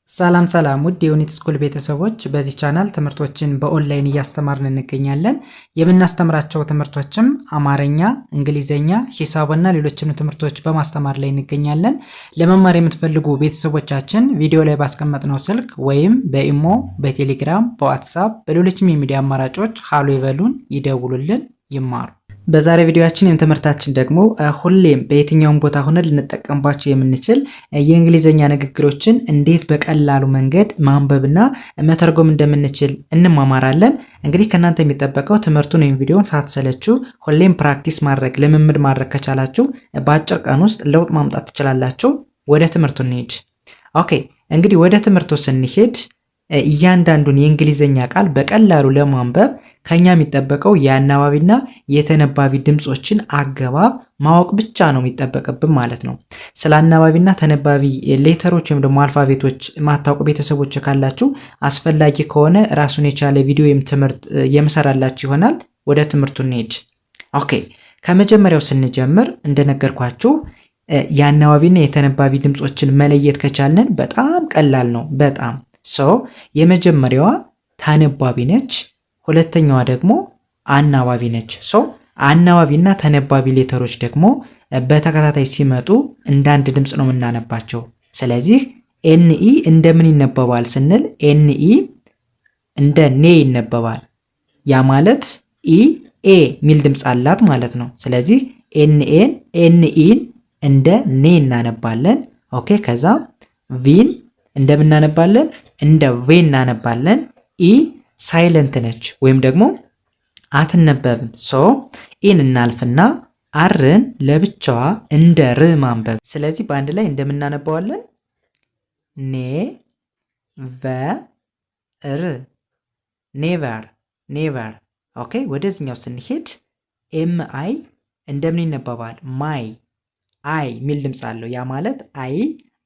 ሰላም ሰላም ውድ የዩኒት ስኩል ቤተሰቦች በዚህ ቻናል ትምህርቶችን በኦንላይን እያስተማርን እንገኛለን። የምናስተምራቸው ትምህርቶችም አማርኛ፣ እንግሊዘኛ፣ ሂሳብና ሌሎችንም ትምህርቶች በማስተማር ላይ እንገኛለን። ለመማር የምትፈልጉ ቤተሰቦቻችን ቪዲዮ ላይ ባስቀመጥነው ስልክ ወይም በኢሞ፣ በቴሌግራም፣ በዋትስአፕ በሌሎችም የሚዲያ አማራጮች ሃሎ ይበሉን፣ ይደውሉልን፣ ይማሩ። በዛሬ ቪዲዮአችን የትምህርታችን ደግሞ ሁሌም በየትኛውም ቦታ ሆነን ልንጠቀምባቸው የምንችል የእንግሊዘኛ ንግግሮችን እንዴት በቀላሉ መንገድ ማንበብና መተርጎም እንደምንችል እንማማራለን። እንግዲህ ከናንተ የሚጠበቀው ትምህርቱን ወይም ቪዲዮውን ሳትሰለቹ ሁሌም ፕራክቲስ ማድረግ ልምምድ ማድረግ ከቻላችሁ በአጭር ቀን ውስጥ ለውጥ ማምጣት ትችላላችሁ። ወደ ትምህርቱ እንሂድ። ኦኬ እንግዲህ ወደ ትምህርቱ ስንሄድ እያንዳንዱን የእንግሊዘኛ ቃል በቀላሉ ለማንበብ ከኛ የሚጠበቀው የአናባቢና የተነባቢ ድምጾችን አገባብ ማወቅ ብቻ ነው የሚጠበቅብን ማለት ነው። ስለ አናባቢና ተነባቢ ሌተሮች ወይም ደግሞ አልፋቤቶች ማታውቁ ቤተሰቦች ካላችሁ አስፈላጊ ከሆነ ራሱን የቻለ ቪዲዮ ወይም ትምህርት የምሰራላችሁ ይሆናል። ወደ ትምህርቱ እንሂድ። ኦኬ ከመጀመሪያው ስንጀምር እንደነገርኳችሁ የአናባቢና የተነባቢ ድምጾችን መለየት ከቻልን በጣም ቀላል ነው። በጣም የመጀመሪያዋ ተነባቢ ነች። ሁለተኛዋ ደግሞ አናባቢ ነች። አናባቢና ተነባቢ ሌተሮች ደግሞ በተከታታይ ሲመጡ እንዳንድ ድምጽ ነው የምናነባቸው። ስለዚህ ኤንኢ እንደምን ይነበባል ስንል ኤንኢ እንደ ኔ ይነበባል። ያ ማለት ኢ ኤ ሚል ድምጽ አላት ማለት ነው። ስለዚህ ኤንኢን እንደ ኔ እናነባለን። ኦኬ ከዛ ቪን እንደምናነባለን እንደ ቬ እናነባለን። ኢ ሳይለንት ነች ወይም ደግሞ አትነበብም። ኢን እናልፍና አርን ለብቻዋ እንደ ር ማንበብ። ስለዚህ በአንድ ላይ እንደምናነባዋለን ኔ ቨ ር ኔቨር ኔቨር። ኦኬ ወደዚህኛው ስንሄድ ኤም አይ እንደምን ይነበባል? ማይ አይ ሚል ድምፅ አለው። ያ ማለት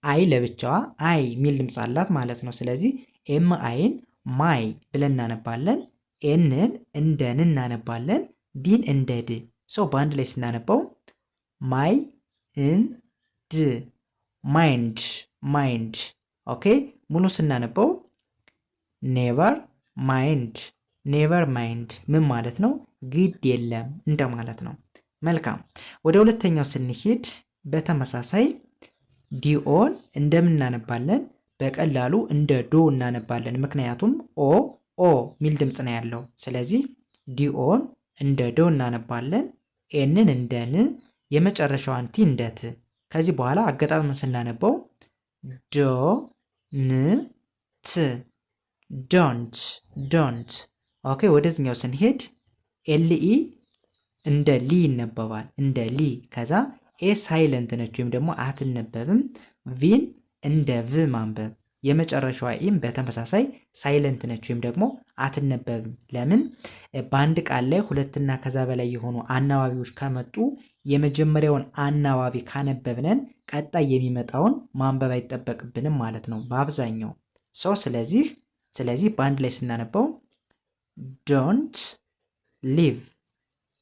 አይ ለብቻዋ አይ ሚል ድምፅ አላት ማለት ነው። ስለዚህ ኤም አይን ማይ ብለን እናነባለን። ኤንን እንደ ን እናነባለን። ዲን እንደ ድ። በአንድ ላይ ስናነባው ማይ እን ድ ማይንድ ማይንድ። ኦኬ ሙሉ ስናነባው ኔቨር ማይንድ ኔቨር ማይንድ። ምን ማለት ነው? ግድ የለም እንደማለት ነው። መልካም ወደ ሁለተኛው ስንሄድ በተመሳሳይ ዲኦን እንደምናነባለን በቀላሉ እንደ ዶ እናነባለን። ምክንያቱም ኦ ሚል ድምፅ ነው ያለው። ስለዚህ ዲኦን እንደ ዶ እናነባለን። ኤንን እንደ ን፣ የመጨረሻዋን ቲ እንደ ት። ከዚህ በኋላ አገጣጥመን ስናነበው ዶ ን ት ዶንት ዶንት። ኦኬ ወደዚህኛው ስንሄድ ኤልኢ እንደ ሊ ይነበባል። እንደ ሊ። ከዛ ኤ ሳይለንት ነች ወይም ደግሞ አትነበብም። ቪን እንደ ቭ ማንበብ። የመጨረሻዋ ኢም በተመሳሳይ ሳይለንት ነች ወይም ደግሞ አትነበብም። ለምን? በአንድ ቃል ላይ ሁለትና ከዛ በላይ የሆኑ አናባቢዎች ከመጡ የመጀመሪያውን አናባቢ ካነበብነን ቀጣይ የሚመጣውን ማንበብ አይጠበቅብንም ማለት ነው በአብዛኛው ስለዚህ በአንድ ላይ ስናነበው ዶንት ሊቭ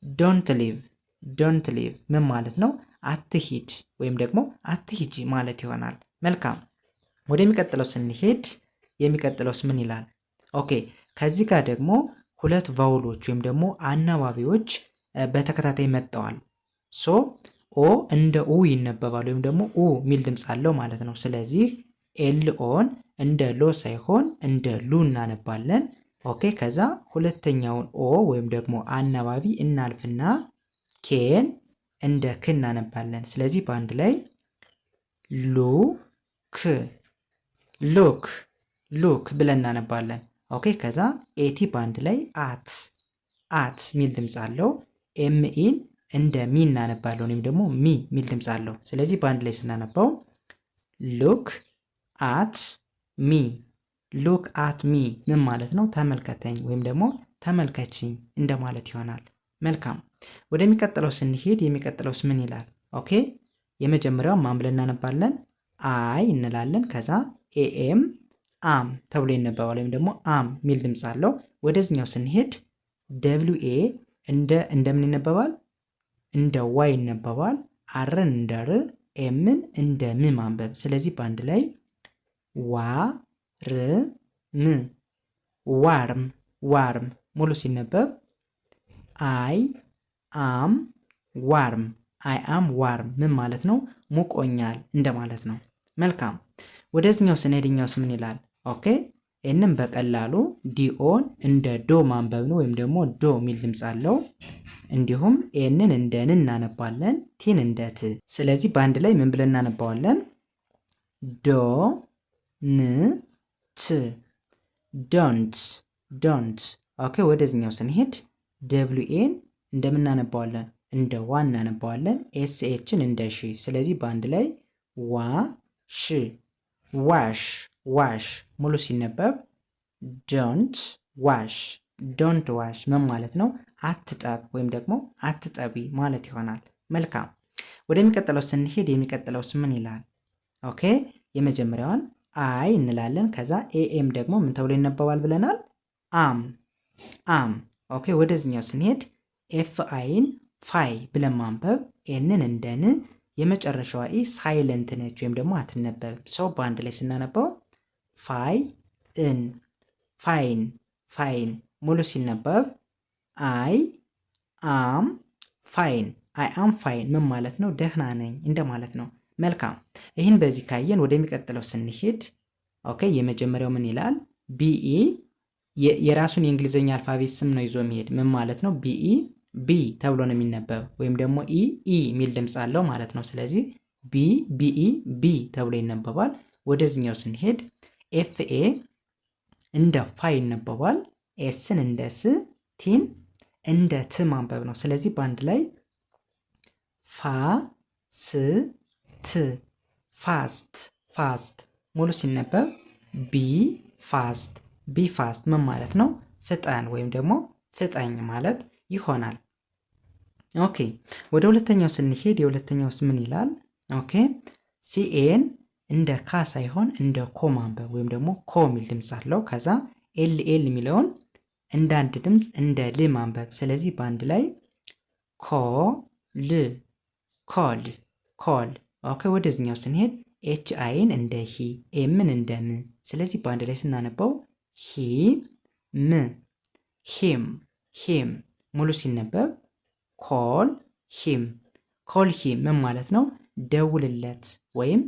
ዶንት ሊቭ ዶንት ሊቭ ምን ማለት ነው? አትሂድ ወይም ደግሞ አትሂጂ ማለት ይሆናል። መልካም ወደሚቀጥለው ስንሄድ የሚቀጥለውስ ምን ይላል? ኦኬ ከዚህ ጋር ደግሞ ሁለት ቫውሎች ወይም ደግሞ አናባቢዎች በተከታታይ መጥተዋል። ኦ እንደ ኡ ይነበባል ወይም ደግሞ ኡ ሚል ድምፅ አለው ማለት ነው። ስለዚህ ኤልኦን እንደ ሎ ሳይሆን እንደ ሉ እናነባለን። ኦኬ ከዛ ሁለተኛውን ኦ ወይም ደግሞ አናባቢ እናልፍና ኬን እንደ ክ እናነባለን። ስለዚህ በአንድ ላይ ሉክ ብለን እናነባለን። ኦኬ ከዛ ኤቲ በአንድ ላይ አት ሚል ድምፅ አለው። ኤምኢን እንደ ሚ እናነባለን ወይም ደግሞ ሚ ሚል ድምፅ አለው። ስለዚህ በአንድ ላይ ስናነባው ሉክ አት ሚ ሉክ አት ሚ ምን ማለት ነው? ተመልከተኝ ወይም ደግሞ ተመልከችኝ እንደማለት ይሆናል። መልካም ወደሚቀጥለው ስንሄድ የሚቀጥለውስ ምን ይላል? ኦኬ የመጀመሪያው ማን ብለን እናነባለን? አይ እንላለን። ከዛ ኤኤም አም ተብሎ ይነበባል ወይም ደግሞ አም ሚል ድምፅ አለው። ወደዚህኛው ስንሄድ ደብሊው ኤ እንደምን ይነበባል? እንደ ዋይ ይነበባል። አርን እንደ ር፣ ኤምን እንደ ም ማንበብ። ስለዚህ በአንድ ላይ ዋ ዋርም ዋርም ሙሉ ሲነበብ አይ አም ዋርም አይ አም ዋርም ምን ማለት ነው? ሙቆኛል እንደማለት ነው። መልካም ወደዚህኛው ስንሄድኛውስ ምን ይላል? ኦኬ ይህንም በቀላሉ ዲኦን እንደ ዶ ማንበብ ነው፣ ወይም ደግሞ ዶ የሚል ድምፅ አለው። እንዲሁም ኤንን እንደ ን እናነባለን፣ ቲን እንደ ት። ስለዚህ በአንድ ላይ ምን ብለን እናነባዋለን? ዶ ን ት ዶንት ዶንት። ኦኬ ወደዚህኛው ስንሄድ ደብሊው ኤን እንደምናነባዋለን እንደ ዋ እናነባዋለን፣ ኤስ ኤችን እንደ ሺ። ስለዚህ በአንድ ላይ ዋ ሽ ዋሽ ዋሽ ሙሉ ሲነበብ ዶንት ዋሽ ዶንት ዋሽ ምን ማለት ነው? አትጠብ ወይም ደግሞ አትጠቢ ማለት ይሆናል። መልካም ወደሚቀጥለው ስንሄድ የሚቀጥለውስ ምን ይላል? ኦኬ የመጀመሪያዋን አይ እንላለን። ከዛ ኤኤም ደግሞ ምን ተብሎ ይነበባል ብለናል? አም አም። ኦኬ ወደዚህኛው ስንሄድ ኤፍ አይን ፋይ ብለን ማንበብ፣ ኤንን እንደን፣ የመጨረሻዋ ኢ ሳይለንት ነች ወይም ደግሞ አትነበብ። ሰው በአንድ ላይ ስናነባው ፋይ እን ፋይን ፋይን ሙሉ ሲነበብ አይ አም ፋይን አይ አም ፋይን ምን ማለት ነው? ደህና ነኝ እንደማለት ነው። መልካም ይህን በዚህ ካየን ወደሚቀጥለው ስንሄድ ኦኬ የመጀመሪያው ምን ይላል? ቢኢ የራሱን የእንግሊዝኛ አልፋቤት ስም ነው ይዞ የሚሄድ ምን ማለት ነው? ቢኢ ቢ ተብሎ ነው የሚነበብ፣ ወይም ደግሞ ኢ ኢ የሚል ድምፅ አለው ማለት ነው። ስለዚህ ቢ ቢኢ ቢ ተብሎ ይነበባል። ወደዚህኛው ስንሄድ ኤፍኤ እንደ ፋ ይነበባል፣ ኤስን እንደ ስ፣ ቲን እንደ ት ማንበብ ነው። ስለዚህ በአንድ ላይ ፋ ስ ት ፋስት ፋስት ሙሉ ሲነበብ ቢ ፋስት ቢ ፋስት ምን ማለት ነው? ፍጠን ወይም ደግሞ ፍጠኝ ማለት ይሆናል። ኦኬ ወደ ሁለተኛው ስንሄድ የሁለተኛውስ ምን ይላል? ኦኬ ሲኤን እንደ ካ ሳይሆን እንደ ኮ ማንበብ ወይም ደግሞ ኮ የሚል ድምፅ አለው። ከዛ ኤል ኤል የሚለውን እንደ አንድ ድምፅ እንደ ል ማንበብ። ስለዚህ በአንድ ላይ ኮ ል ኮል ኮል። ኦኬ ወደዚህኛው ስንሄድ ኤች አይን እንደ ሂ ኤምን እንደ ም። ስለዚህ በአንድ ላይ ስናነበው ሂ ም ሂም ሂም ሙሉ ሲነበብ ኮል ሂም ኮል ሂም ምን ማለት ነው? ደውልለት ወይም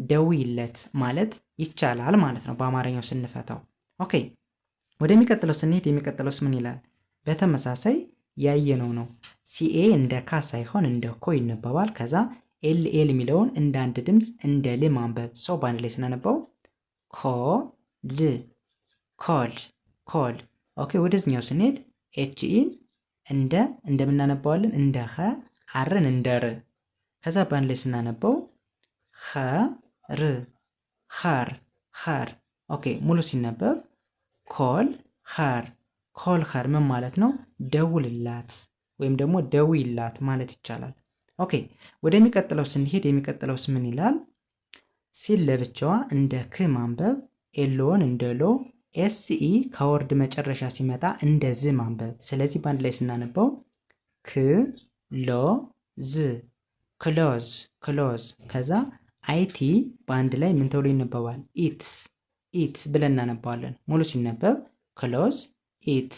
ደውይለት ማለት ይቻላል ማለት ነው በአማርኛው ስንፈታው። ኦኬ ወደሚቀጥለው ስንሄድ የሚቀጥለውስ ምን ይላል? በተመሳሳይ ያየነው ነው። ሲኤ እንደ ካ ሳይሆን እንደ ኮ ይነበባል። ከዛ ኤል ኤል የሚለውን እንደ አንድ ድምፅ እንደ ል ማንበብ። ሰው በአንድ ላይ ስናነባው ኮ ል ኮል ኮል። ኦኬ ወደዚህኛው ስንሄድ ኤችኢን እንደምናነባዋለን እንደ ኸ፣ አርን እንደ ር። ከዛ በአንድ ላይ ስናነበው ኸ ር ኸር ኸር። ኦኬ ሙሉ ሲነበብ ኮል ኸር ኮል ኸር ምን ማለት ነው? ደውልላት ወይም ደግሞ ደውይላት ማለት ይቻላል። ኦኬ ወደሚቀጥለው ስንሄድ የሚቀጥለውስ ምን ይላል? ሲል ለብቻዋ እንደ ክ ማንበብ፣ ኤልዎን እንደ ሎ፣ ኤስኢ ከወርድ መጨረሻ ሲመጣ እንደ ዝ ማንበብ። ስለዚህ በአንድ ላይ ስናነበው ክ ሎ ዝ ክሎዝ ክሎዝ። ከዛ አይቲ በአንድ ላይ ምን ተብሎ ይነበባል? ኢትስ ኢትስ ብለን እናነባዋለን። ሙሉ ሲነበብ ክሎዝ ኢት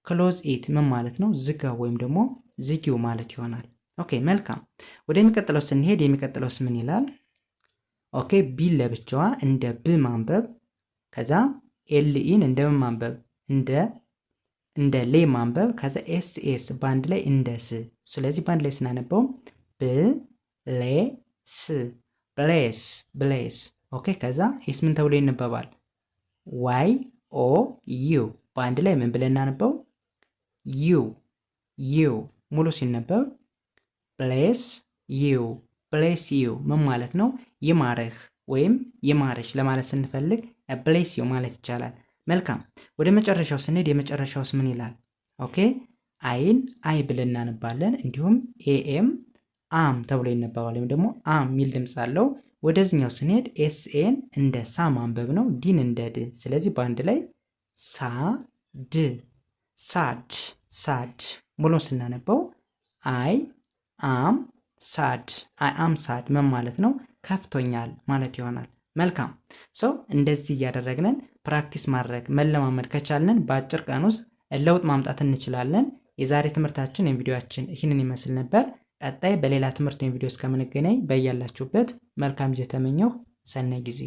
ክሎዝ ኢት ምን ማለት ነው? ዝጋው ወይም ደግሞ ዝጊው ማለት ይሆናል። ኦኬ መልካም ወደሚቀጥለው ስንሄድ የሚቀጥለውስ ምን ይላል? ኦኬ ቢ ለብቻዋ እንደ ብ ማንበብ፣ ከዛ ኤልኢን እንደምን ማንበብ? እንደ ሌ ማንበብ። ከዛ ኤስ ኤስ በአንድ ላይ እንደ ስ። ስለዚህ በአንድ ላይ ስናነበው ብ ሌ ስ ብሌስ ብሌስ። ኦኬ ከዛ ኤስ ምን ተብሎ ይነበባል? ዋይ ኦ ዩ በአንድ ላይ ምን ብለን እናነበው? ዩ ዩ ሙሉ ሲነበብ ብሌስ ዩ ብሌስ ዩ ምን ማለት ነው? ይማርህ ወይም ይማርሽ ለማለት ስንፈልግ ብሌስ ዩ ማለት ይቻላል። መልካም ወደ መጨረሻው ስንሄድ የመጨረሻውስ ምን ይላል? ኦኬ አይን አይ ብለን እናነባለን። እንዲሁም ኤኤም አም ተብሎ ይነበባል ወይም ደግሞ አም የሚል ድምፅ አለው። ወደዚህኛው ስንሄድ ኤስኤን እንደ ሳ ማንበብ ነው፣ ዲን እንደ ድ። ስለዚህ በአንድ ላይ ሳ ድ ሳድ ሳድ። ሙሉ ስናነበው አይ አም ሳድ አይ አም ሳድ ምን ማለት ነው? ከፍቶኛል ማለት ይሆናል። መልካም ሰው እንደዚህ እያደረግንን ፕራክቲስ ማድረግ መለማመድ ከቻልን በአጭር ቀን ውስጥ ለውጥ ማምጣት እንችላለን። የዛሬ ትምህርታችን ቪዲዮአችን ይህንን ይመስል ነበር። ቀጣይ በሌላ ትምህርት ቪዲዮ እስከምንገናኝ በያላችሁበት መልካም ጊዜ ተመኘሁ። ሰናይ ጊዜ